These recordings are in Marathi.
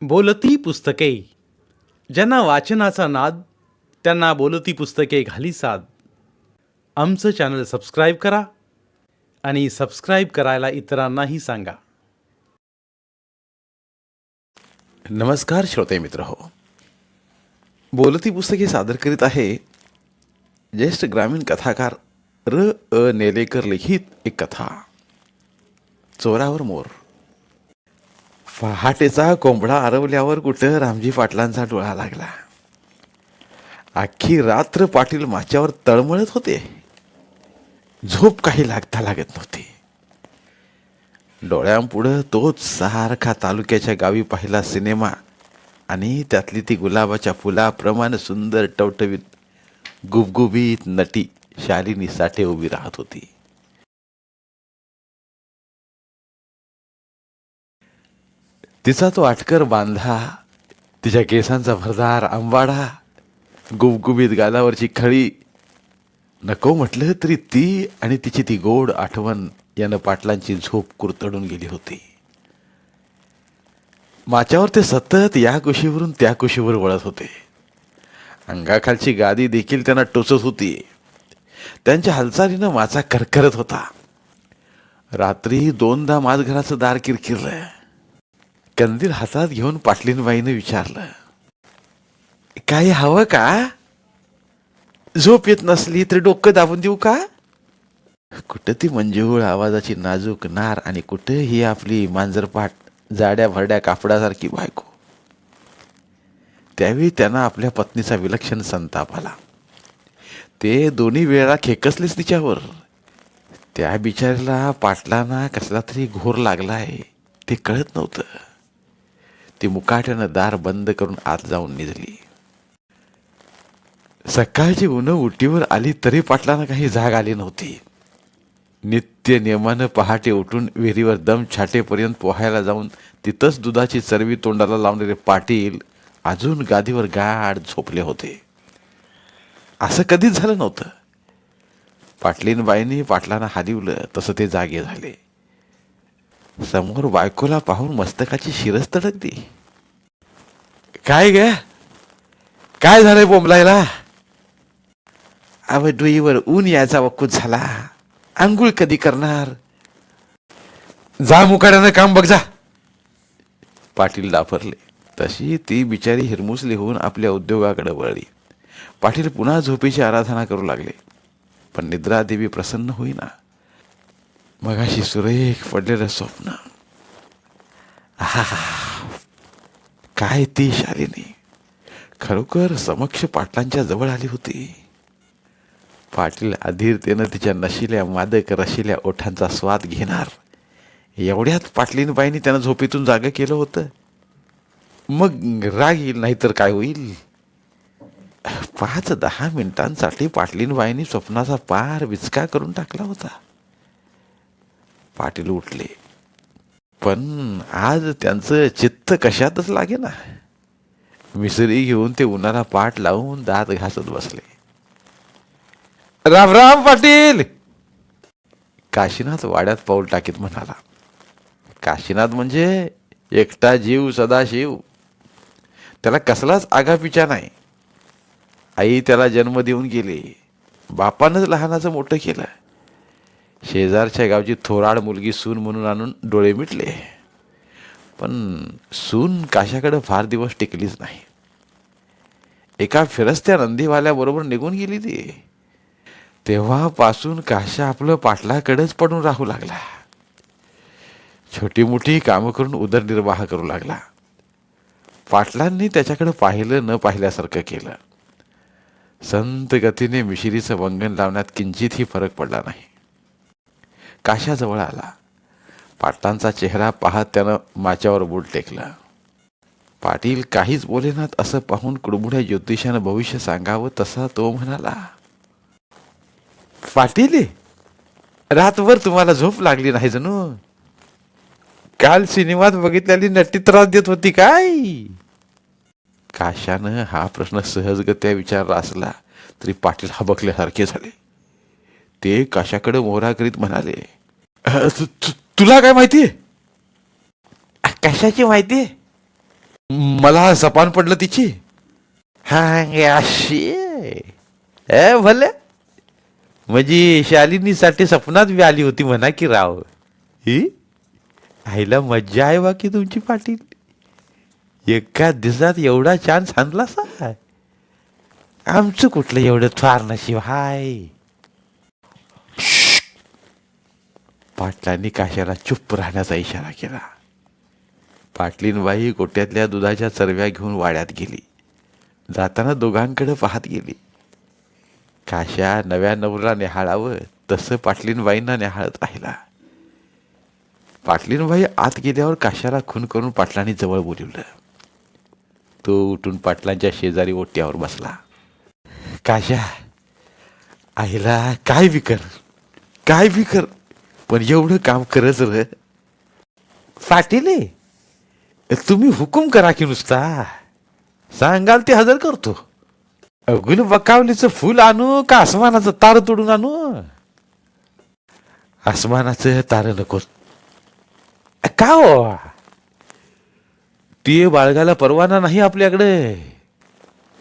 बोलती पुस्तके. ज्यांना वाचनाचा नाद त्यांना बोलती पुस्तके घाली साद. आमचं चॅनल सबस्क्राईब करा आणि सबस्क्राईब करायला इतरांनाही सांगा. नमस्कार श्रोते मित्र हो. बोलती पुस्तके सादर करीत आहे ज्येष्ठ ग्रामीण कथाकार नेलेकर लिखित एक कथा, चोरावर मोर. पहाटेचा कोंबडा आरवल्यावर कुठं रामजी पाटलांचा डोळा लागला. अख्खी रात्र पाटील माच्यावर तळमळत होते. झोप काही लागता लागत नव्हती. डोळ्यांपुढं तोच सारखा तालुक्याच्या गावी पाहिला सिनेमा आणि त्यातली ती गुलाबाच्या फुलाप्रमाणे सुंदर टवटवीत गुबगुबीत नटी शालिनी साठे उभी राहत होती. तिचा तो आटकर बांधा, तिच्या केसांचा भरदार आंबाडा, गुबगुबीत गालावरची खळी, नको म्हटलं तरी ती आणि तिची ती गोड आठवण यानं पाटलांची झोप कुरतडून गेली होती. माच्यावर ते सतत या कुशीवरून त्या कुशीवर वळत होते. अंगाखालची गादी देखील त्यांना टोचत होती. त्यांच्या हालचालीनं माचा करकरत होता. रात्री 2दा माझघराचं दार किरकिरलं. कंदील हातात घेऊन पाटलीनबाईनं विचारलं, काही हवं का? झोप येत नसली तरी डोकं दाबून देऊ का? कुठं ती मंजूळ आवाजाची नाजूक नार आणि कुठं ही आपली मांजरपाट जाड्या भरड्या कापडासारखी बायको. त्यावेळी त्यांना आपल्या पत्नीचा विलक्षण संताप आला. ते दोन्ही वेळा खेकसलेच तिच्यावर. त्या बिचारीला पाटलांना कसला तरी घोर लागलाय ते कळत नव्हतं. ती मुकाट्यानं दार बंद करून आत जाऊन निघाली. सकाळची उन्ह उटीवर आली तरी पाटलांना काही जाग आली नव्हती. नित्य नियमानं पहाटे उठून विहिरीवर दम छाटेपर्यंत पोहायला जाऊन तिथंच दुधाची चरबी तोंडाला लावणारे पाटील अजून गादीवर गाढ झोपले होते. असं कधीच झालं नव्हतं. पाटलीनबाईंनी पाटलांना हादिवलं तसं ते जागे झाले. समोर बायकोला पाहून मस्तकाची शिरस तडकली. काय ग, काय झालंय बोंबलायला? अव डोईवर ऊन यायचा वकूत झाला. आंघोळ कधी करणार? जा मुकाड्यानं काम बघ जा. पाटील डाफरले. तशी ती बिचारी हिरमुसली होऊन आपल्या उद्योगाकडे वळली. पाटील पुन्हा झोपेची आराधना करू लागले. पण निद्रादेवी प्रसन्न होईना. मगाशी सुरेख पडलेलं स्वप्न. आहा, काय ती शालिनी खरोखर समक्ष पाटलांच्या जवळ आली होती. पाटील अधीरतेनं तिच्या नशिल्या मादक रशिल्या ओठांचा स्वाद घेणार एवढ्यात पाटलीनबाईंनी त्यांना झोपेतून जागं केलं होतं. मग राग येईल नाहीतर काय होईल. 5-10 मिनिटांसाठी पाटलीनबाईंनी स्वप्नाचा पार विचका करून टाकला होता. पाटील उठले, पण आज त्यांचं चित्त कशातच लागे ना. मिसरी घेऊन ते उन्हाला पाठ लावून दात घासत बसले. राम राम पाटील. काशीनाथ वाड्यात पाऊल टाकीत म्हणाला. काशीनाथ म्हणजे एकटा जीव सदाशिव. त्याला कसलाच आगापिचा नाही. आई त्याला जन्म देऊन गेली. बापानंच लहानाचं मोठं केलं. शेजारच्या गावची थोराड मुलगी सून म्हणून आणून डोळे मिटले. पण सून काशाकडे फार दिवस टिकलीच नाही. एका फिरस्त्या नंदीवाल्याबरोबर निघून गेली ती. तेव्हापासून काशा आपलं पाटलाकडेच पडून राहू लागला. छोटी मोठी कामं करून उदरनिर्वाह करू लागला. पाटलांनी त्याच्याकडे पाहिलं न पाहिल्यासारखं केलं. संत गतीने मिशिरीचं वंगण लावण्यात किंचितही फरक पडला नाही. काशा जवळ आला. पाटलांचा चेहरा पाहत त्यानं माच्यावर बोट टेकलं. पाटील काहीच बोलेनात असं पाहून कुडमुड्या ज्योतिषानं भविष्य सांगावं तसा तो म्हणाला, पाटील रातभर तुम्हाला झोप लागली नाही जणू. काल सिनेमात बघितलेली नटी त्रास देत होती काय? काशानं हा प्रश्न सहजगत्या विचारला असला तरी पाटील हबकल्यासारखे झाले. ते काशाकडे मोहरा करीत म्हणाले, तुला काय माहिती? कशाची माहिती? मला सपान पडलं तिची. हा अशी भले म्हणजे शालिनीसाठी सपनात बी आली होती म्हणा की राव. ही आईला मज्जा आहे बाकी तुमची पाटील. एका दिवसात एवढा छान सांगला सा. आमचं कुठलं एवढं फार नशीब हाय. पाटलांनी काशाला चुप्प राहण्याचा इशारा केला. पाटलीनबाई गोट्यातल्या दुधाच्या चरव्या घेऊन वाड्यात गेली. जाताना दोघांकडे पाहत गेली. काशा नव्या नवरा निहाळावं तसं पाटलीनबाईंना निहाळत राहिला. पाटलीनबाई आत गेल्यावर काशाला खून करून पाटलांनी जवळ बोलवलं. तो उठून पाटलांच्या शेजारी ओट्यावर बसला. काशा आईला काय बी कर पण एवढं काम करच र. पाटील तुम्ही हुकूम करा की नुसता सांगाल ते हजर करतो. गुल बकावलीचं फुल आणू का आसमानाचं तार तोडून आणू. आसमानाचं तार नको का हो. ते बाळगाला परवाना नाही आपल्याकडे.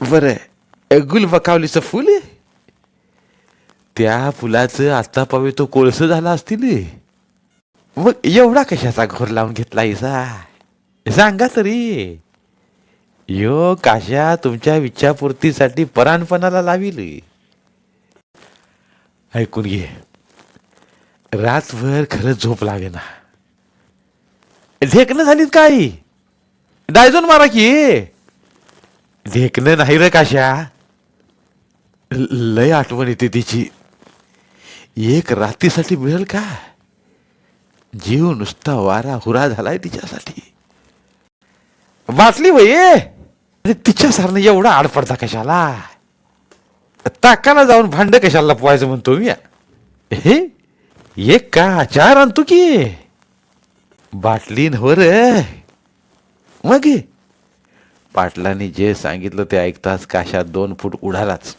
बरं गुल बकावलीचं फुल त्या फुलाचं आता पावे तो कोळस झाला असतील. मग एवढा कशाचा घोर लावून घेतला इसा सांगा तरी. यो काशा तुमच्या विच्छापूर्तीसाठी पराणपणाला लाविल. ऐकून घे. रातभर खरंच झोप लागेना. ढेकणं झालीत काही डायजोन मारा की. ढेकणं नाही रे काशा. लय आठवण येते तिची. एक रात्रीसाठी मिळेल का. जीव नुसता वारा हुरा झालाय तिच्यासाठी. वाटली बाई तिच्या सारनं एवढा आड पडता कशाला. ताकाला जाऊन भांड कशाला लपवायचं म्हणतो मी. हे एक का चार आणतो की. बाटलींवर मग पाटलांनी जे सांगितलं ते ऐकताच काशा 2 फूट उडालाच.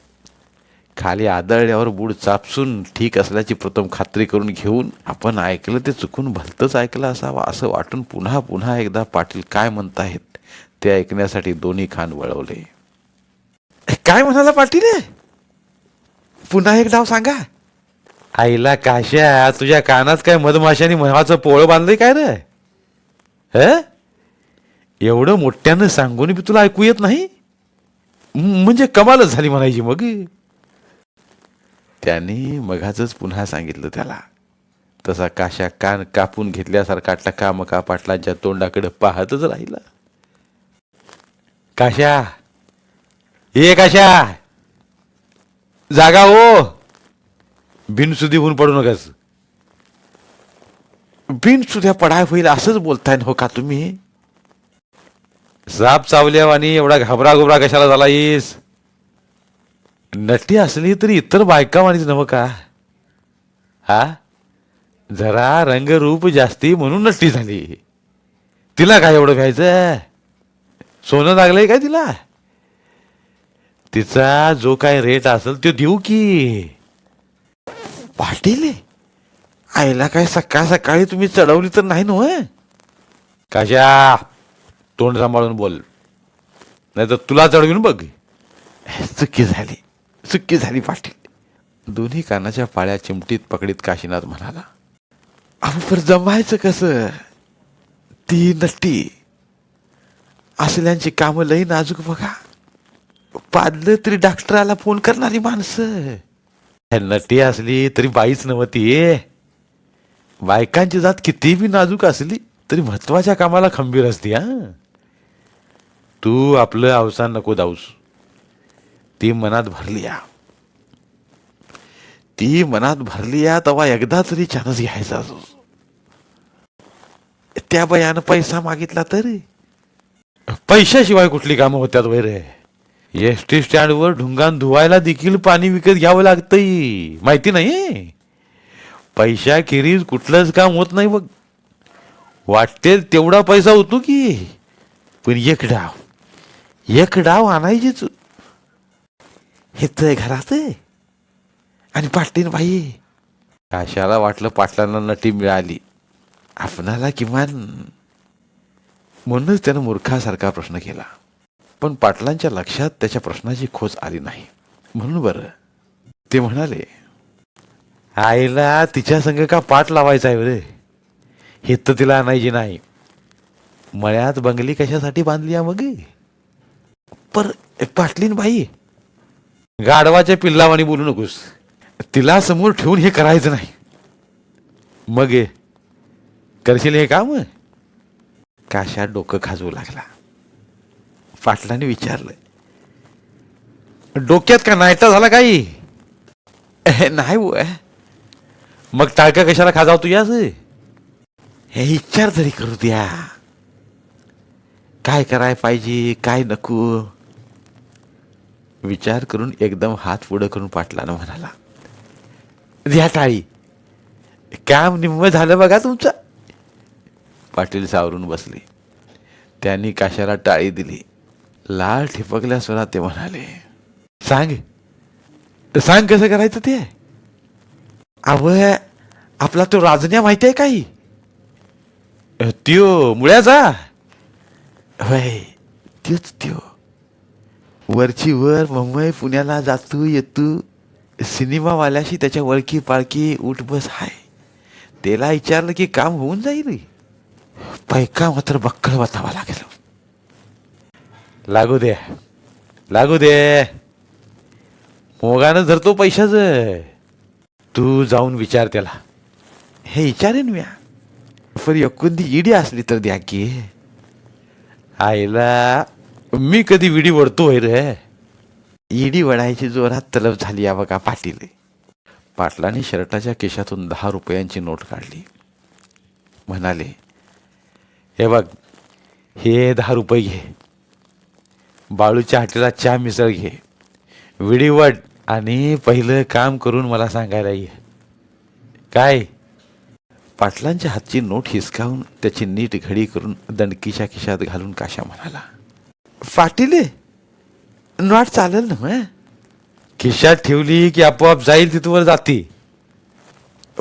खाली आदळल्यावर बूड चापसून ठीक असल्याची प्रथम खात्री करून घेऊन आपण ऐकलं ते चुकून भलतंच ऐकलं असावं असं वाटून पुन्हा पुन्हा एकदा पाटील काय म्हणताहेत ते ऐकण्यासाठी दोन्ही कान वळवले. काय म्हणाला पाटील पुन्हा एक डाव सांगा. आईला काशा तुझ्या कानात काय मधमाशानी म्हणाचं पोळ बांधलंय काय रे. एवढं मोठ्यानं सांगून बी तुला ऐकू येत नाही म्हणजे कमालच झाली म्हणायची. मग त्यांनी मघाच पुन्हा सांगितलं त्याला. तसा काशा कान कापून घेतल्यासारखा टकामका पाटलांच्या तोंडाकडे पाहतच राहिला. काशा काशा जागा हो. बिनसुदी होऊन पडू नकास. बिनसुद्या पडाय होईल असंच बोलताय हो का तुम्ही. साप चावल्यावानी एवढा घाबरा घुबरा कशाला झाला येस. नटी असली तरी इतर बायका मानीच नव का. हा जरा रंगरूप जास्ती म्हणून नटी झाली. तिला काय एवढं घ्यायचं. सोनं लागलंय काय तिला. तिचा जो काय रेट असेल तो देऊ की. पाटील आईला काय सकाळ सकाळी तुम्ही चढवली तर नाही नव. काशा तोंड सांभाळून बोल नाही तर तुला चढवीन बघ. चुकी झाली पाटील. दोन्ही कानाच्या पाळ्या चिमटीत पकडीत काशीनाथ म्हणाला. अहो पर जमायचं कसं. ती नट्टी असल्यांची कामं लई नाजूक बघा. पाडलं तरी डॉक्टराला फोन करणारी माणसं. नटी असली तरी बाईच नव्हती. बायकांची जात किती बी नाजूक असली तरी महत्वाच्या कामाला खंबीर असती. तू आपलं अवसान नको दाऊस. ती मनात भरली या तेव्हा एकदा तरी चान्स घ्यायचा. त्या बायानं पैसा मागितला तरी पैशाशिवाय कुठली कामं होत्यात वैर. एसटी स्टँडवर ढुंगान धुवायला देखील पाणी विकत घ्यावं लागतंय माहिती नाही. पैशा खेरीज कुठलंच काम होत नाही बघ. वाटेल तेवढा पैसा होतो की पण एक डाव आणायचीच. हेच घरात आणि पाटील बाई. काशाला वाटलं पाटलांना नटी मिळाली आपणाला किमान म्हणूनच त्यानं मूर्खासारखा प्रश्न केला. पण पाटलांच्या लक्षात त्याच्या प्रश्नाची खोच आली नाही. म्हणून बरं ते म्हणाले, आईला तिच्या संग का पाठ लावायचा आहे रे? हे तर तिला आणायची नाही. मळ्यात बंगली कशासाठी बांधली मग? पर पाटलीन बाई, गाढवाच्या पिल्लावानी बोलू नकोस. तिला समोर ठेवून हे करायचं नाही. मग करशील हे काम? काशा डोकं खाजवू लागला. पाटलाने विचारलं, डोक्यात का नाहीता झाला काही? नाही बुवा. मग टाळका कशाला खाजावतो यास? हे विचार तरी करू द्या. काय कराय पाहिजे काय नको. विचार करून एकदम हात पुढं करून पाटलानं म्हणाला, द्या टाळी. काम निम्म झालं बघा तुमचं. पाटील सावरून बसले. त्यांनी काशाला टाळी दिली. लाल ठिपकल्या स्वरात ते म्हणाले, सांग सांग कसं करायचं ते? अव आपला तो राजन्या माहिती आहे काही? त्यो मुळ्याचा? होय त्योच त्यो. वरची वर मुंबई पुण्याला जातो येतो. सिनेमावाल्याशी त्याच्या वळखी पाळखी उठ बस हाय. त्याला विचारलं की काम होऊन जाईल. पैका मात्र बक्कळ बतावा लागेल. लागू दे लागू दे. मोगानं धरतो पैशाचं. तू जाऊन विचार त्याला. हे विचारेन म्या. पण एकुंदी इडी असली तर द्या की. आईला मी कधी विडी वडतोय रे? इडी वडायची जोरात तलब झाली या बघा पाटील. पाटलाने शर्टाच्या खिशातून 10 रुपयांची नोट काढली. म्हणाले, हे बघ, हे 10 रुपये घे. बाळूच्या हाटेला चहा मिसळ घे. विडी वड आणि पहिलं काम करून मला सांगायला ये. काय? पाटलांच्या हातची नोट हिसकावून त्याची नीट घडी करून दंडकीच्या खिशात घालून काशा म्हणाला, पाटील नोट चालेल ना? खिशात ठेवली की आपोआप जाईल तिथवर जाते.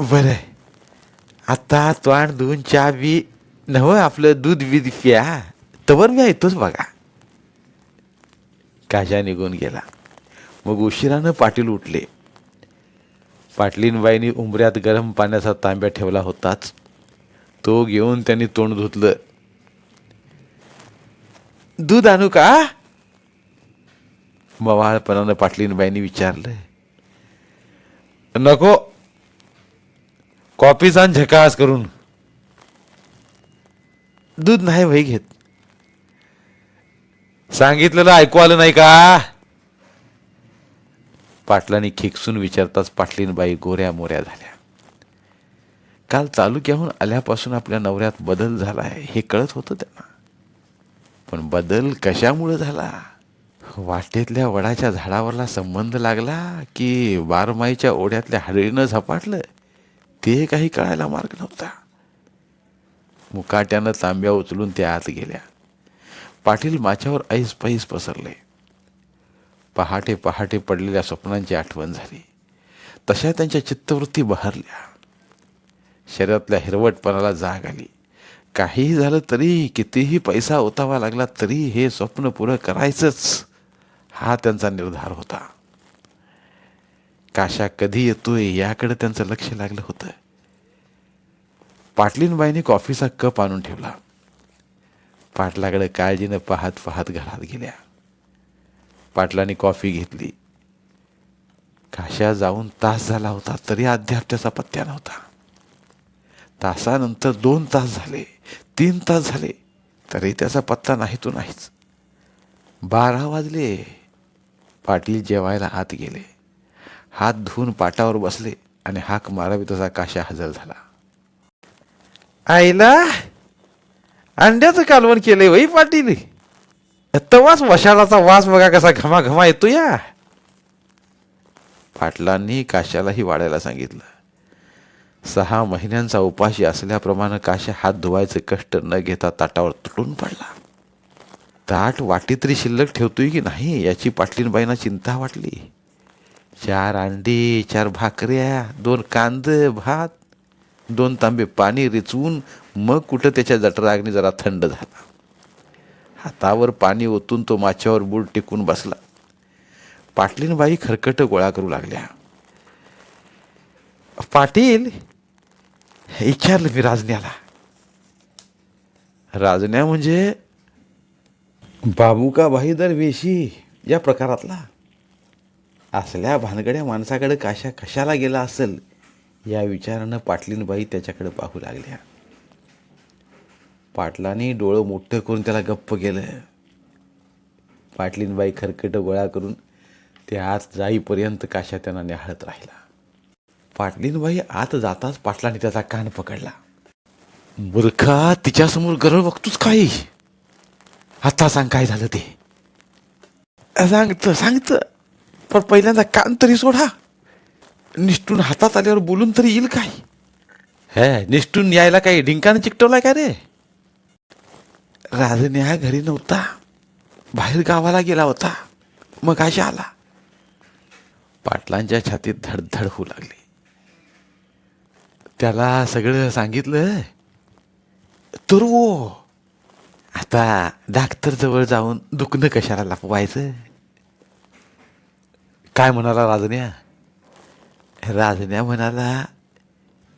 बर आता तोंड धुवून चहा बी नव आपलं दूध बीध प्या. तवर मी येतोच बघा. काशा निघून गेला. मग उशिरानं पाटील उठले. पाटलीनबाईंनी उंबऱ्यात गरम पाण्याचा तांब्या ठेवला होताच. तो घेऊन त्यांनी तोंड धुतलं. दूध आणू का? मवाळपणानं पाटलीनबाईंनी विचारलं. नको, कॉफीचा आणि झकास करून. दूध नाही भाई घेत. सांगितलेलं ऐकू आलं नाही का? पाटलांनी खिकसून विचारताच पाटलीनबाई गोऱ्या मोऱ्या झाल्या. काल तालुक्याहून आल्यापासून आपल्या नवऱ्यात बदल झालाय हे कळत होतं त्यांना. पण बदल कशामुळे झाला? वाटेतल्या वडाच्या झाडावरला संबंध लागला की बारमाईच्या ओढ्यातल्या हडळीनं झपाटलं ते काही कळायला मार्ग नव्हता. मुकाट्यानं तांब्या उचलून त्या आत गेल्या. पाटील माच्यावर ऐस पैस पसरले. पहाटे पहाटे पडलेल्या स्वप्नांची आठवण झाली. तशा त्यांच्या चित्तवृत्ती बहरल्या. शरीरातल्या हिरवटपणाला जाग आली. काहीही झालं तरी, कितीही पैसा ओतावा लागला तरी हे स्वप्न पुरं करायचंच हा त्यांचा निर्धार होता. काशा कधी येतोय याकडे त्यांचं लक्ष लागलं होतं. पाटलीनबाईंनी कॉफीचा कप आणून ठेवला. पाटलाकडे काळजीनं पाहत पाहत घरात गेल्या. पाटलांनी कॉफी घेतली. काशा जाऊन तास झाला होता तरी अद्याप त्याचा पत्त्या नव्हता. तासानंतर 2 तास झाले, 3 तास झाले तरी त्याचा पत्ता नाही तो नाहीच. 12 वाजले. पाटील जेवायला आत गेले. हात धुवून पाटावर बसले आणि हाक मारावी तसा काशा हजर झाला. आईला अंड्याचं कालवण केलंय वही पाटील. तवाच वशाळाचा वास बघा कसा घमाघमा येतो या. पाटलांनी काशालाही वाढायला सांगितलं. 6 महिन्यांचा उपाशी असल्याप्रमाणे काशा हात धुवायचे कष्ट न घेता ताटावर तुटून पडला. ताट वाटी तरी शिल्लक ठेवतोय की नाही याची पाटलीनबाईंना चिंता वाटली. 4 अंडी, 4 भाकऱ्या, 2 कांद भात, 2 तांबे पाणी रिचवून मग कुठं त्याच्या जठराग्नी जरा थंड झाला. हातावर पाणी ओतून तो माच्यावर बूट टेकून बसला. पाटलीनबाई खरकट गोळा करू लागल्या. पाटील, विचारलं मी राजन्याला. राजन्या म्हणजे बाबू का भाई दरवेशी या प्रकारातला. असल्या भानगड्या माणसाकडे कशाला गेला असेल या विचारानं पाटलीनबाई त्याच्याकडे पाहू लागल्या. पाटलांनी डोळं मोठं करून त्याला गप्प केलं. पाटलीनबाई खरकट गोळा करून ते आत जाईपर्यंत काशा त्यांना निहाळत राहिला. पाटलीनबाई आत जाताच पाटलाने त्याचा कान पकडला. मूर्खा, तिच्यासमोर गरळ बघतोच काय? आता सांग काय झालं ते. सांगत पण पहिल्यांदा कान तरी सोडा. निष्ठून हातात आल्यावर बोलून तरी येईल काय? हे निष्ठून यायला काही डिंकानं चिकटवलाय का रे? राजन्या घरी नव्हता, बाहेर गावाला गेला होता. मग अशा आला. पाटलांच्या छातीत धडधड होऊ लागली. त्याला सगळं सांगितलं तर वो आता डॉक्टर जवळ जाऊन दुखणं कशाला लपवायचं? काय म्हणाला राजन्या? राजन्या म्हणाला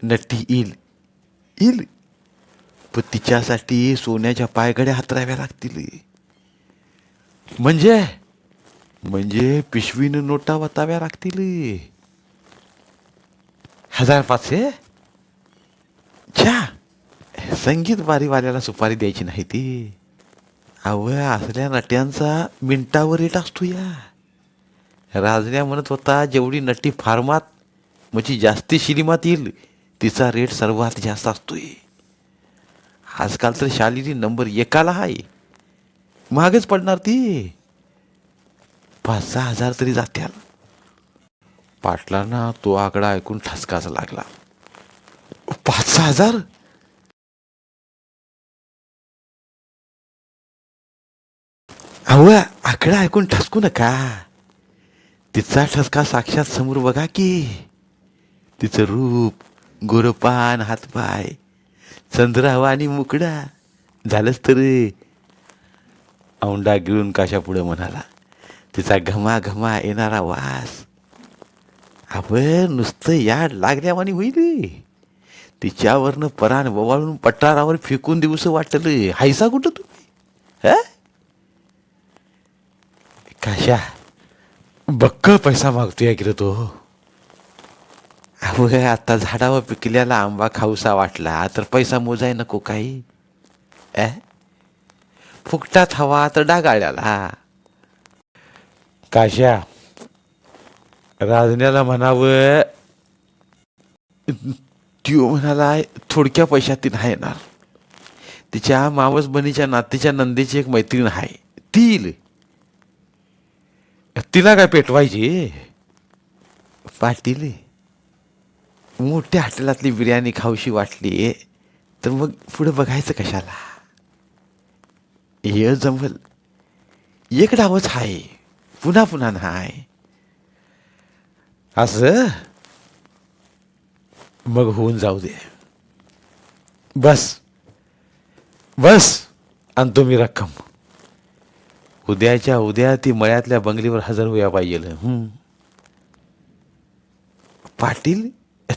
नट्टी येईल पण तिच्यासाठी सोन्याच्या पायघड्या हातराव्या लागतील. म्हणजे पिशवीनं नोटा वताव्या लागतील. 1500? छा, संगीत बारीवाल्याला सुपारी द्यायची नाही ती. असल्या नट्यांचा मिनिटावर रेट असतो या. राजन्या म्हणत होता जेवढी नट्टी फार्मात म्हणजे जास्ती शिलीमात येईल तिचा रेट सर्वात जास्त असतोय. आजकाल तर शालिनी नंबर 1ला आहे. महागच पडणार ती. 5-6 हजार तरी जात्याल. पाटलांना तो आकडा ऐकून ठसकाच लागला. 5-6 हजार? आकडा ऐकून ठसकू नका. तिचा ठसका साक्षात समोर बघा की. तिचं रूप, गोरपान, हातपाय, चंद्रावा आणि मुकडा. झालंच तर औंडा गिळून काशा पुढे म्हणाला. तिचा घमा येणारा वास. नुसतं याड लागल्यावानी होईल. तिच्यावरनं परान ववाळून पठारावर फेकून देऊस वाटलं. हायसा कुठं तुम्ही? काशा बक्कळ पैसा मागतोय की रे तो. आता झाडावर पिकलेला आंबा खाऊसा वाटला तर पैसा मोजाय नको काही. फुकटात हवा तर डागाळ्याला. काशा, राजन्याला म्हणावं त्यो म्हणाला थोडक्या पैशात ती नाही येणार. तिच्या मावस बनीच्या नातीच्या नंदेची एक मैत्रीण आहे, ती येईल. तिला काय पेटवायची? पाटील, मोठ्या हॉटेलातली बिर्याणी खाऊशी वाटली तर मग पुढे बघायचं कशाला? हे जमल. एक डावच आहे, पुन्हा नाही. असं मग होऊन जाऊ दे. बस आणतो मी रक्कम. उद्याच्या उद्या ती मळ्यातल्या बंगलीवर हजर होया पाहिजे. पाटील,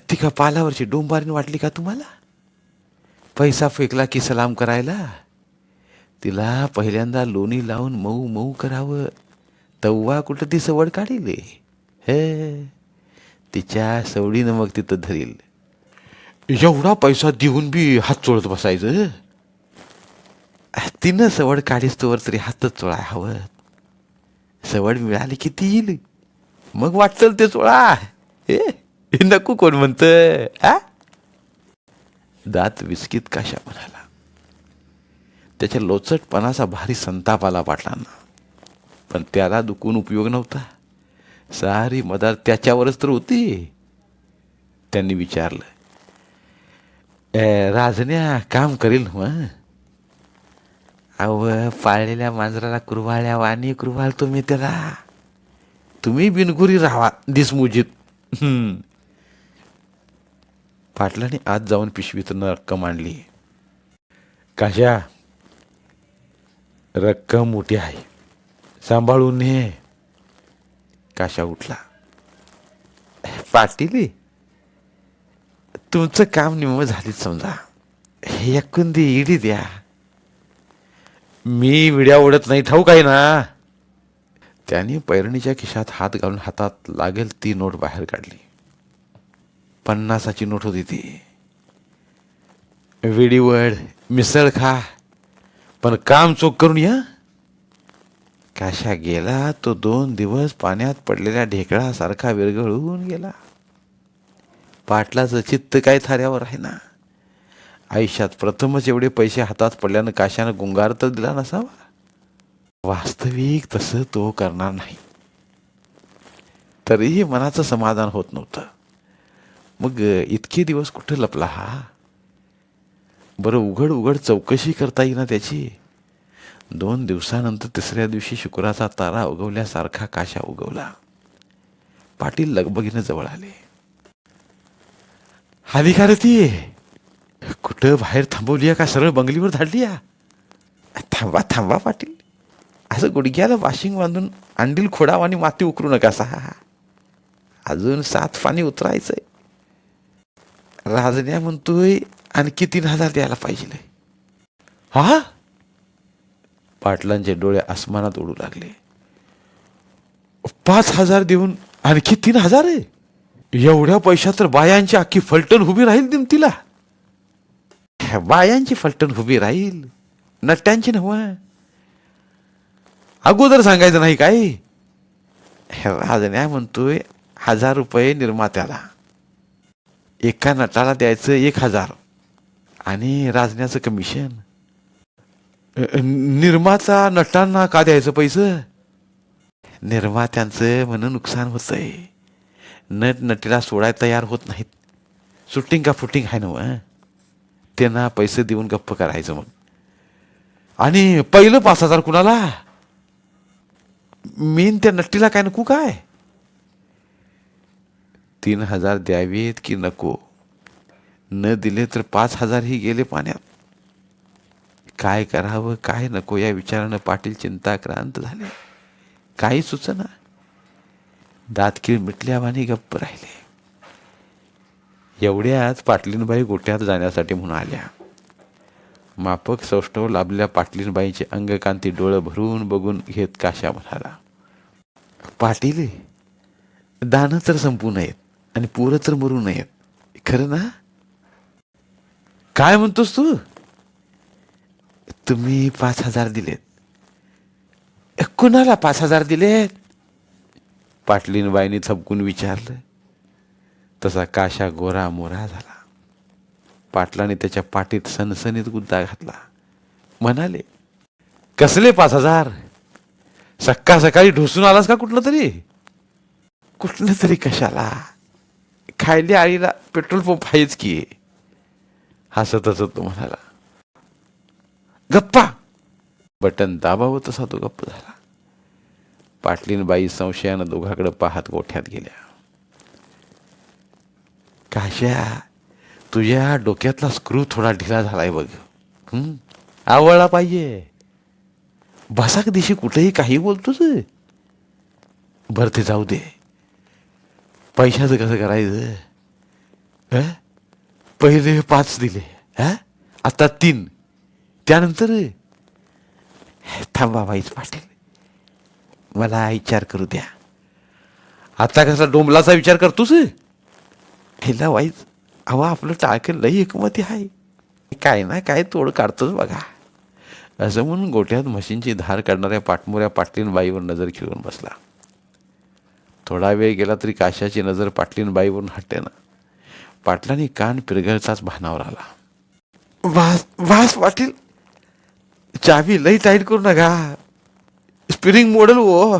ती का पालावरची डोंबारीन वाटली का तुम्हाला? पैसा फेकला की सलाम करायला? तिला पहिल्यांदा लोणी लावून मऊ मऊ करावं, तव्हा कुठं ती सवड काढील. तिच्या सवडीनं मग तिथं धरील. एवढा पैसा देऊन बी हात चोळत बसायचं? तिनं सवड काढीस तोवर तरी हातच चोळाय हवं. सवड मिळाली की ती येईल, मग वाटल ते चोळा. नको कोण म्हणत? दात विस्कीत काशा म्हणाला. त्याच्या लोचटपणाचा भारी संताप आला पाटलांना. पण त्याला दुखून उपयोग नव्हता. सारी मदार त्याच्यावरच तर होती. त्यांनी विचारलं, राजन्या काम करील मग? पाळलेल्या मांजराला कुरवाळ्या वाणी कुरवाळतो मी त्याला. तुम्ही बिनगुरी राहा दिसमुजीत. पाटलाने आत जाऊन पिशवीतून रक्कम आणली. काशा, रक्कम मोठी आहे, सांभाळून ने. काशा उठला. पाटील, तुमचं काम निम्म झालीच समजा. हे एकूण दे, इडी द्या. मी विड्या ओढत नाही, ठाऊक आहे ना. त्याने पैरणीच्या खिशात हात घालून हातात लागेल ती नोट बाहेर काढली. 50ची नोट होती ती. विडीवड मिसळ खा, पण काम चोख करून या. काशा गेला तो 2 दिवस पाण्यात पडलेल्या ढेकळासारखा विरघळून गेला. पाटलाचं चित्त काय थाऱ्यावर आहे ना. आयुष्यात प्रथमच एवढे पैसे हातात पडल्यानं काशानं गुंगार तर दिला नसावा. वास्तविक तसं तो करणार नाही. तरीही मनाचं समाधान होत नव्हतं. मग इतके दिवस कुठे लपला हा? बरं, उघड उघड चौकशी करता येईना त्याची. 2 दिवसानंतर 3ऱ्या दिवशी शुक्राचा तारा उगवल्यासारखा काशा उगवला. पाटील लगबगीनं जवळ आले. आली का रे ती? कुठं बाहेर थांबवली का सरळ बंगलीवर धाडली? थांबा थांबा पाटील, असं गुडघ्याला वाशिंग बांधून अंडील खोडाव आणि माती उकरू नका सा. अजून 7 पाणी उतरायचंय. राजन्या म्हणतोय आणखी 3000 द्यायला पाहिजे. हा? पाटलांचे डोळे आसमानात उडू लागले. 5000 देऊन आणखी 3000 आहे? एवढ्या पैशात तर बायांची अख्खी फलटण उभी राहील दिमतीला. बायांची फलटण उभी राहील, नट्यांची नव्ह. अगोदर सांगायचं नाही काय? राजन्या म्हणतोय 1000 रुपये निर्मात्याला, एका नटाला द्यायचं 1000 आणि राजन्याचं कमिशन. निर्माता नटांना का द्यायचं पैसे? निर्मात्यांचं म्हणून नुकसान होतंय. नट नटीला सोडाय तयार होत नाहीत. शूटिंग का फुटिंग आहे ना, त्यांना पैसे देऊन गप्प करायचं. मग आणि पहिलं 5000 कुणाला? मेन त्या नट्टीला काय नको काय? 3000 द्यावेत की नको? न दिले तर 5000 ही गेले पाण्यात. काय करावं काय नको या विचारानं पाटील चिंताक्रांत झाले. काही सुचना. दातखीळ मिटल्यावानी गप्प राहिले. एवढ्याच पाटलीनबाई गोट्यात जाण्यासाठी म्हणून आल्या. मापक सौष्ठव लाभल्या पाटलीनबाईंचे अंगकांती डोळं भरून बघून घेत काशा म्हणाला, पाटील, दानं तर संपू नयेत आणि पोरं तर मरू नयेत, खरं ना? काय म्हणतोस तू? तुम्ही 5000 दिलेत. कुणाला 5000 दिलेत? पाटलीनबाईंनी थपकून विचारलं. तसा काशा गोरा मोरा झाला. पाटलाने त्याच्या पाठीत सनसनीत गुद्दा घातला. म्हणाले, कसले 5000? सकाळ सकाळी ढोसून आलास का कुठलं तरी? कुठलं तरी कशाला? खायली आईला पेट्रोल पंप आहेच की. हसत हसत तो म्हणाला. गप्पा. बटन दाबावं तसा तो गप्प झाला. पाटलीनबाई संशयानं दोघाकडे पाहत गोठ्यात गेल्या. काश्या, तुझ्या डोक्यातला स्क्रू थोडा ढिला झालाय बघ. आवडला पाहिजे. बसाक दिशी कुठेही काही बोलतोस. बरं ते जाऊ दे. पैशाचं कसं करायचं? पहिले 5 दिले, आता 3, त्यानंतर? थांबा बाईच पाटील, मला विचार करू द्या. आता कसा डोंबलाचा विचार करतोस? हेला वाईज, अहो आपलं टाळकं लई एकमती आहे. काय ना काय तोड काढतोच बघा. असं म्हणून गोठ्यात म्हशींची धार काढणाऱ्या पाटमुऱ्या पाटलीनबाईवर नजर खिळून बसला. थोडा वेळ गेला तरी काशाची नजर पाटलीनबाईवरून हटेना. पाटलांनी कान पिरगळताच भानावर आला. वास पाटील, चावी लई टाईट करू नका. स्प्रिंग मोडल हो.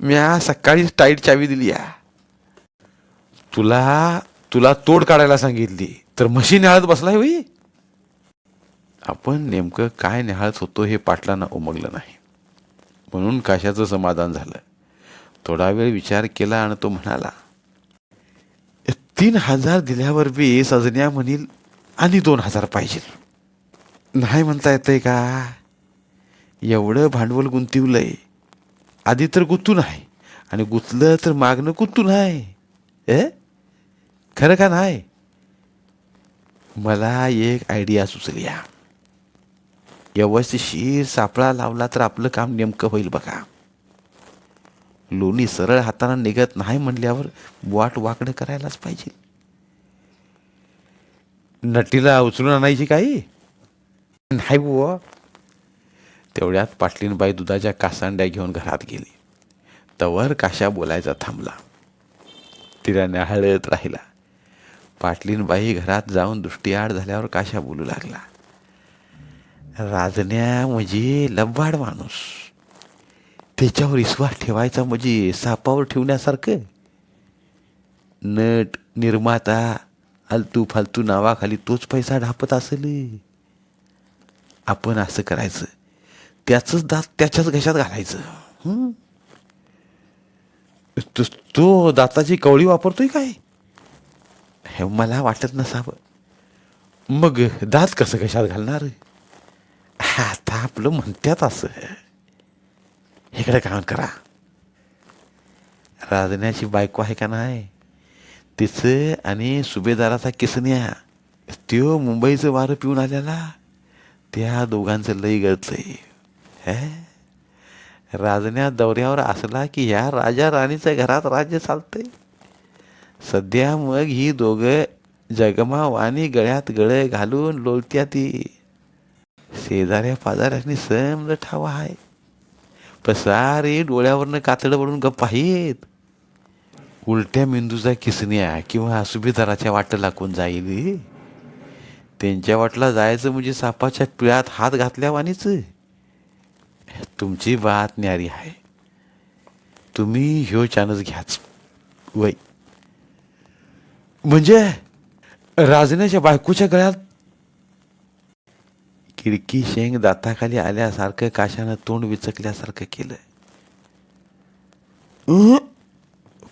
म्या सकाळीच टाईट चावी दिली. तुला तोड काढायला सांगितली तर म्हशी न्याहाळत बसलाय होई. आपण नेमकं काय न्याहाळत होतो हे पाटलांना उमगलं नाही. म्हणून काशाचं समाधान झालं. थोडा वेळ विचार केला आणि तो म्हणाला, 3000 दिल्यावर बी सजन्या म्हणील आणि 2000 पाहिजे. नाही म्हणता येतंय का? एवढं भांडवल गुंतवलंय, आधी तर गुंतून आहे आणि गुंतलं तर मागणं गुंतून आहे. खरं का नाही? मला एक आयडिया सुचली. व्यवस्थिशीर सापळा लावला तर आपलं काम नेमकं होईल बघा. लोणी सरळ हाताने निघत नाही म्हणल्यावर वाट वाकडं करायलाच पाहिजे. नटीला उचलून आणायची काही नाही बुवा. तेवढ्यात पाटलीनबाई दुधाच्या कासांड्या घेऊन घरात गेली. तवर काशा बोलायचा थांबला. तिला न्याहाळत राहिला. पाटलीनबाई घरात जाऊन दृष्टीआड झाल्यावर काशा बोलू लागला. राजन्या म्हणजे लबाड माणूस. त्याच्यावर विश्वास ठेवायचा म्हणजे सापावर ठेवण्यासारखं. नट निर्माता आलतू फालतू नावाखाली तोच पैसा ढापत असेल. आपण असं करायचं, त्याचंच दात त्याच्याच घशात घालायचं. तो दाताची कवळी वापरतोय काय हे मला वाटत नसावं. मग दात कसं घशात घालणार? आता आपलं म्हणत्यात असं. इकडे काम करा. राजण्याची बायको आहे का नाही, तिचं आणि सुभेदाराचा किसन्या, त्यो मुंबईचं वारं पिऊन आलेला, त्या दोघांचं लई गळतंय. राजण्या दौऱ्यावर असला की ह्या राजा राणीच्या घरात राज्य चालतंय. सध्या मग ही दोघं जगमाव आणि गळ्यात गळे घालून लोळत्या. ती शेजाऱ्या पाजाऱ्यानी समज ठावा आहे. पसारे डोळ्यावरनं कातडं पडून गप्प आहेत. उलट्या मेंदूचा किसन्या किंवा सुभेदाराच्या वाटेला कोण जाईल? त्यांच्या वाटला जायचं म्हणजे सापाच्या पिळात हात घातल्यावानीच. तुमची बात न्यारी आहे. तुम्ही ह्यो चानस घ्याच वय. म्हणजे राजण्याच्या बायकोच्या गळ्यात? खिडकी शेंग दाताखाली आल्यासारखं काशानं तोंड विचकल्यासारखं केलं.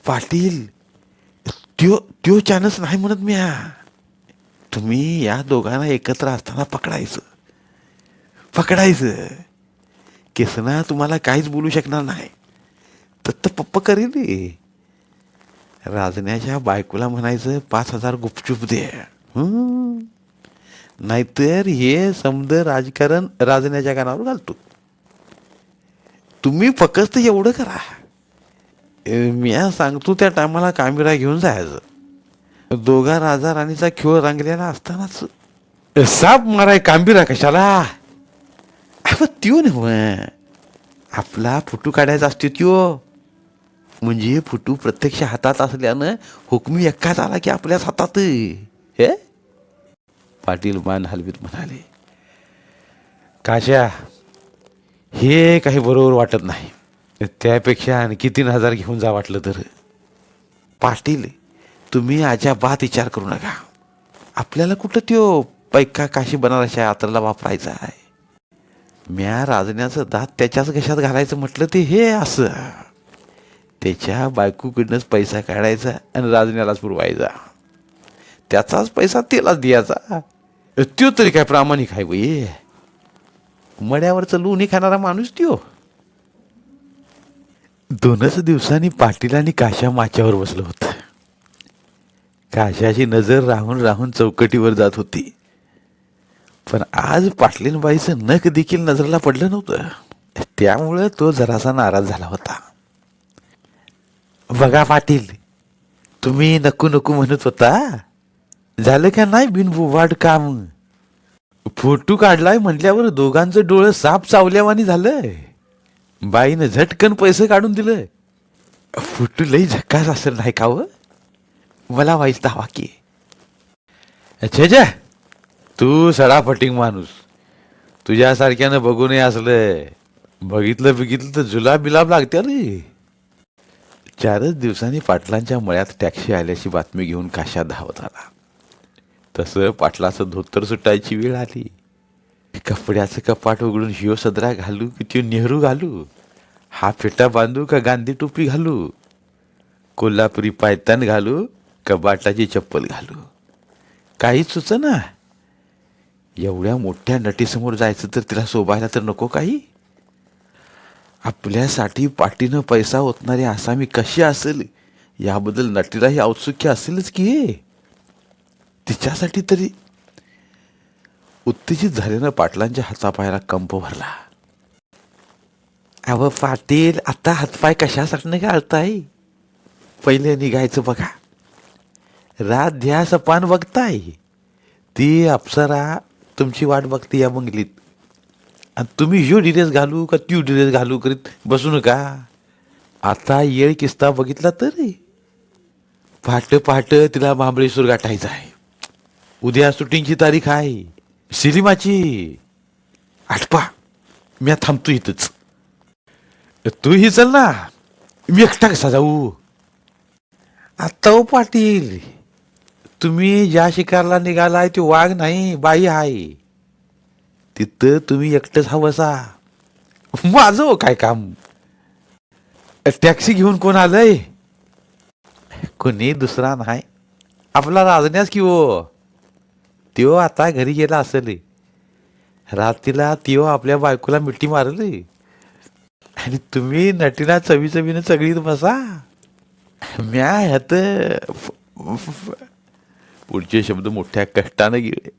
पाटील, त्यो चानस नाही म्हणत मी. तुम्ही या दोघांना एकत्र असताना पकडायचं. केसना तुम्हाला काहीच बोलू शकणार नाही. तर पप्प करेल. राजण्याच्या बायकोला म्हणायचं 5,000 गुपचूप दे. नाहीतर हे समद राजकारण राजण्याच्या कानावर घालतो. तुम्ही फक्त एवढं करा, मी सांगतो त्या टायमाला कामिरा घेऊन जायचं. दोघा राजा राणीचा खेळ रंगलेला असतानाच साप माराय कांबिरा कशाला? त्यो नव, आपला फोटो काढायचा असतो त्यो. म्हणजे फोटो प्रत्यक्ष हातात असल्यानं हुकमी एक्काच आला की आपल्याच हातात. हे पाटील मान हलवीत म्हणाले. काशा, हे काही बरोबर वाटत नाही. त्यापेक्षा आणखी 3,000 घेऊन जा वाटलं तर. पाटील, तुम्ही अजिबात विचार करू नका. आपल्याला कुठं त्यो पैका काशी बनारसच्या यात्रेला वापरायचा आहे. म्या राजण्याचं दात त्याच्याच घशात घालायचं म्हटलं ते हे असं. त्याच्या बायकोकडनंच पैसा काढायचा आणि राजण्यालाच पुरवायचा. त्याचाच पैसा त्यालाच द्यायचा. त्यो तरी काय प्रामाणिक आहे बाई. मड्यावरचं लोणी खाणारा माणूस त्यो. 2च दिवसांनी पाटील आणि काशा माच्यावर बसलं होतं. काशाची नजर राहून राहून चौकटीवर जात होती. पण आज पाटलीनबाईचं नख देखील नजरेला पडलं नव्हतं. त्यामुळे तो जरासा नाराज झाला होता. बघा पाटील, तुम्ही नको नको म्हणत होता, झालं का नाही बिनबुवाड काम? फोटो काढलाय म्हटल्यावर दोघांचं डोळं साप चावल्यावानी झालं. बाईनं झटकन पैसे काढून दिलं. फोटो लई झक्कास असेल नाही का व? मला वाईच दावा की. अच्छा, तू सडाफटिंग माणूस. तुझ्यासारख्यानं बघू नये असलं. बघितलं तर जुलाब बिलाब लागते रे. 4च दिवसांनी पाटलांच्या मळ्यात टॅक्सी आल्याची बातमी घेऊन काशा धावत आला. तसं पाटलाचं धोतर सुटायची वेळ आली. कपड्याचं कपाट उघडून ह्यो सदरा घालू की त्यो नेहरू घालू? हा फेटा बांधू का गांधी टोपी घालू? कोल्हापुरी पायतान घालू का बाटाची चप्पल घालू? काहीच सुचना. एवढ्या मोठ्या नटीसमोर जायचं तर तिला शोभायला तर नको काही. आपल्यासाठी पाठीनं पैसा ओतणारी आसामी कशी असेल याबद्दल नटीलाही औत्सुक्य असेलच की. तिच्यासाठी तरी. उत्तेजित झाल्यानं पाटलांच्या हातापायाला कंप भरला. अव पाटील, आता हातपाय कशासाठी घालताय? पहिले निघायचं बघा. रात ध्यास पान बघताय. ती अप्सरा तुमची वाट बघते या बंगलीत. आणि तुम्ही ह्यो ड्रेस घालू का त्यो ड्रेस घालू करीत बसू नका. आता येळ किस्ता बघितला तरी पहाट पहाट तिला महाबळेश्वर गाठायचं आहे. उद्या शूटिंगची तारीख आहे सिनेमाची. आठपा मी थांबतो इथंच. तूही चल ना. मी एकटा कसा जाऊ? आता हो पाटील, तुम्ही ज्या शिकारला निघालाय ते वाघ नाही बाई आहे. तिथं तुम्ही एकटंच हवसा. माझं हो काय काम? टॅक्सी घेऊन कोण आलंय? कोणी दुसरा नाही, आपला राजण्यास की हो. त्यो आता घरी गेला असेल. रात्रीला त्यो आपल्या बायकोला मिठी मारली आणि तुम्ही नटीला चवी चवीनं सगळीत बसा. म्या ह्यात पुढचे शब्द मोठ्या कष्टानं गेले.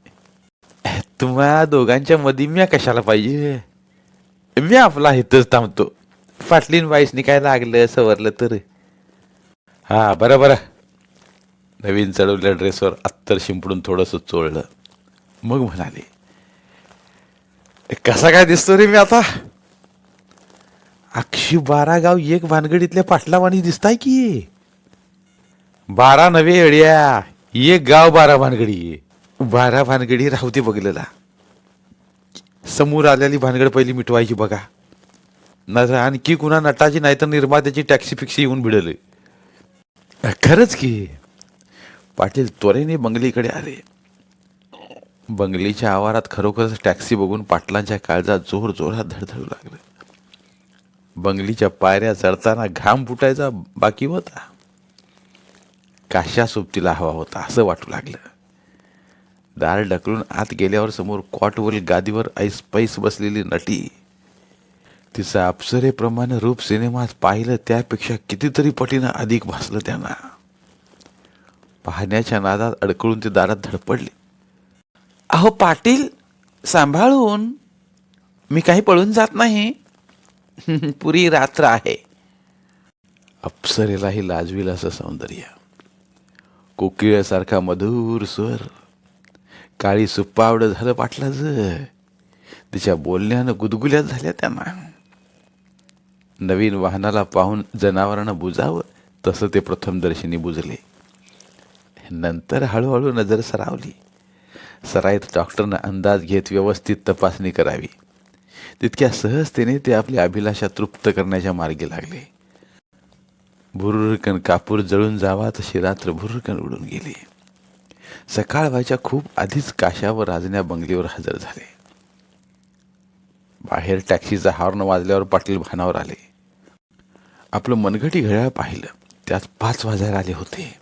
तुम्हा दोघांच्या मध्ये म्या कशाला पाहिजे? मी आपला इथंच थांबतो. पाटलीन बाईसनी काय लागलं सवरलं तर. हा बरं बरं. नवीन चढवलेल्या ड्रेसवर अत्तर शिंपडून थोडंसं चोळलं. मग म्हणाले, कसा काय दिसतो रे मी आता? 112 गाव एक भानगडीतल्या पाटलावाणी दिसताय की. 12 नव्हे एड्या, एक गाव 12 भानगडी. 12 भानगडी राहू दे बघलेला. समोर आलेली भानगड पहिली मिटवायची बघा. नाही आणखी कुणा नटाची नाही तर निर्मात्याची टॅक्सी फिक्सी येऊन भिडले. खरंच की. पाटील त्वरेने बंगलीकडे आले. बंगलीच्या आवारात खरोखरच टॅक्सी बघून पाटलांच्या काळजात जोर जोरात धडधडू लागलं. बंगलीच्या पायऱ्या चढताना घाम फुटायचा बाकी होता. काशा सोबतीला हवा होता असं वाटू लागलं. दार ढकलून आत गेल्यावर समोर कॉटवरील गादीवर ऐस पैस बसलेली नटी. तिचं अप्सरेप्रमाणे रूप सिनेमात पाहिलं त्यापेक्षा कितीतरी पटीनं अधिक भासलं त्यांना. पाहण्याच्या नादात अडकळून ते दारात धडपडले. अहो पाटील, सांभाळून. मी काही पळून जात नाही. पुरी रात्र आहे. अप्सरेलाही लाजविल असं सौंदर्य. कोकिळ्यासारखा मधुर स्वर. काळी सुप्पावडं झालं पाटलाचं. तिच्या बोलण्यानं गुदगुल्यात झाल्या त्यांना. नवीन वाहनाला पाहून जनावरांना बुजावं तसं ते प्रथमदर्शनी बुजले. नंतर हळूहळू नजर सरावली. सराईत डॉक्टरनं अंदाज घेत व्यवस्थित तपासणी करावी. तितक्या सहजतेने ते आपली अभिलाषा तृप्त करण्याच्या मार्गी लागले. भुर्रकन कापूर जळून जावा तशी रात्र भुर्रकन उडून गेली. सकाळ व्हायच्या खूप आधीच काशा व राजण्या बंगलीवर हजर झाले. बाहेर टॅक्सीचा हॉर्न वाजल्यावर पाटील भानावर आले. आपलं मनगटी घड्याळ पाहिलं. त्यात 5 वाजायला आले होते.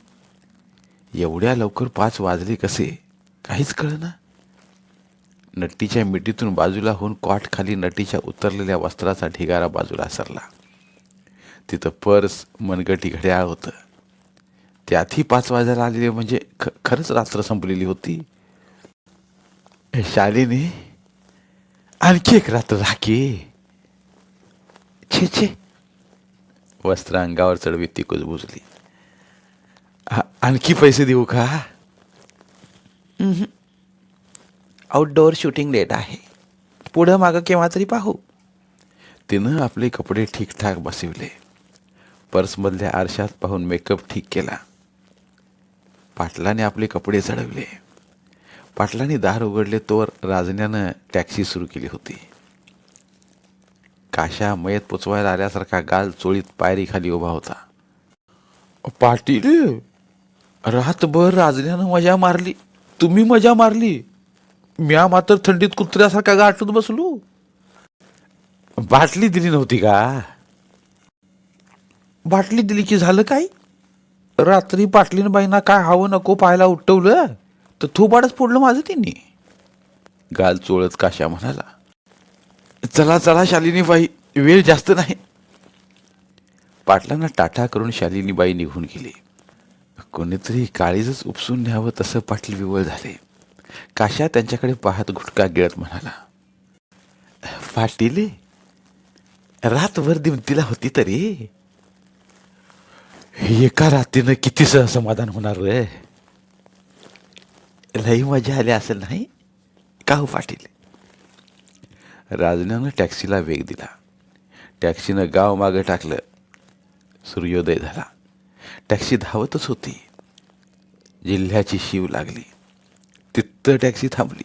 एवढ्या लवकर 5 वाजले कसे काहीच कळेना. नटीच्या मिठीतून बाजूला होऊन कॉट खाली नटीच्या उतरलेल्या वस्त्राचा ढिगारा बाजूला सरला. तिथं पर्स, मनगटी, घड्याळ होतं. त्यातही 5 वाजायला आलेले म्हणजे खरंच रात्र संपलेली होती. शालिनी, आणखी एक रात्र राखी. छे छे. वस्त्र अंगावर चढवीत ती कुजबुजली. आणखी पैसे देऊ का? आउटडोअर शूटिंग डेट आहे. पुढं मागं केव्हा तरी पाहू. तिनं आपले कपडे ठीकठाक बसविले. पर्समधल्या आरशात पाहून मेकअप ठीक केला. पाटलाने आपले कपडे चढवले. पाटलाने दार उघडले तोवर राजण्यानं टॅक्सी सुरू केली होती. काशा मयत पोचवायला आल्यासारखा गाल चोळीत पायरी खाली उभा होता. पाटील, रातभर राजण्यानं मजा मारली. तुम्ही मजा मारली. म्या मात्र थंडीत कुत्र्यासारखा गाठून बसलो. बाटली दिली नव्हती का? बाटली दिली की झालं काय? रात्री पाटलीन बाईंना काय हवं नको पाहायला उठवलं तर थोबाडच फोडलं माझं त्यांनी. गाल चोळत काशा म्हणाला, चला चला शालिनी बाई, वेळ जास्त नाही. पाटलांना टाटा करून शालिनीबाई निघून गेली. कोणीतरी काळीजच उपसून न्यावं तसं पाटील विवळ झाले. काशा त्यांच्याकडे पाहत घुटका गिळत म्हणाला, पाटील, रातभर दिमतीला होती तरी एका रात्रीनं किती समाधान होणार रे. लई मजा आली असेल नाही का हो पाटील. राजण्यानं टॅक्सीला वेग दिला. टॅक्सीनं गाव मागं टाकलं. सूर्योदय झाला. टॅक्सी धावतच होती. जिल्ह्याची शिव लागली. तिथं टॅक्सी थांबली.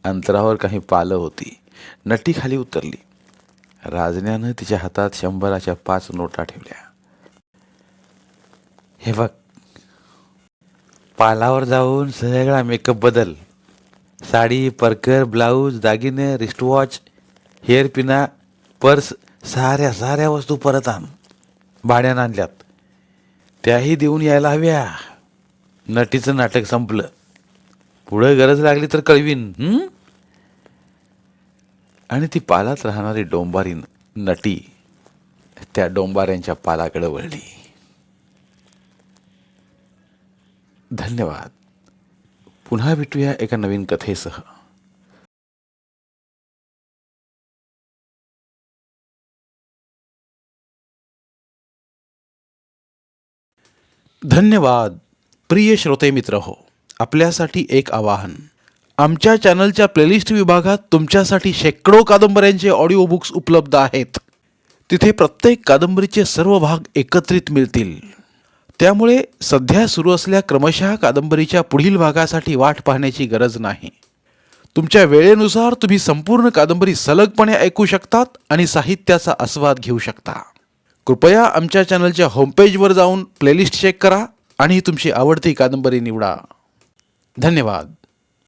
अंतरावर काही पालं होती. नटी खाली उतरली. राजण्यानं तिच्या हातात 100च्या 5 नोटा ठेवल्या. हे बघ, पालावर जाऊन सगळा मेकअप बदल. साडी, परकर, ब्लाऊज, दागिने, रिस्टवॉच, हेअर पिना, पर्स, साऱ्या वस्तू परत आण. भाड्यानं आणल्यात. त्याही देऊन यायला हव्या. नटीचं नाटक संपलं. पुढं गरज लागली तर कळवीन. आणि ती पालात राहणारी डोंबारी नटी त्या डोंबाऱ्यांच्या पालाकडे वळली. धन्यवाद. पुन्हा भेटूया एका नवीन कथेसह. धन्यवाद. प्रिय श्रोते मित्र हो, आपल्यासाठी एक आवाहन. आमच्या चॅनलच्या प्लेलिस्ट विभागात तुमच्यासाठी शेकडो कादंबऱ्यांचे ऑडिओ बुक्स उपलब्ध आहेत. तिथे प्रत्येक कादंबरीचे सर्व भाग एकत्रित मिळतील. त्यामुळे सध्या सुरू असलेल्या क्रमशः कादंबरीच्या पुढील भागासाठी वाट पाहण्याची गरज नाही. तुमच्या वेळेनुसार तुम्ही संपूर्ण कादंबरी सलगपणे ऐकू शकतात आणि साहित्याचा आस्वाद घेऊ शकता. कृपया आमच्या चॅनलच्या होमपेजवर जाऊन प्लेलिस्ट चेक करा आणि तुमची आवडती कादंबरी निवडा. धन्यवाद.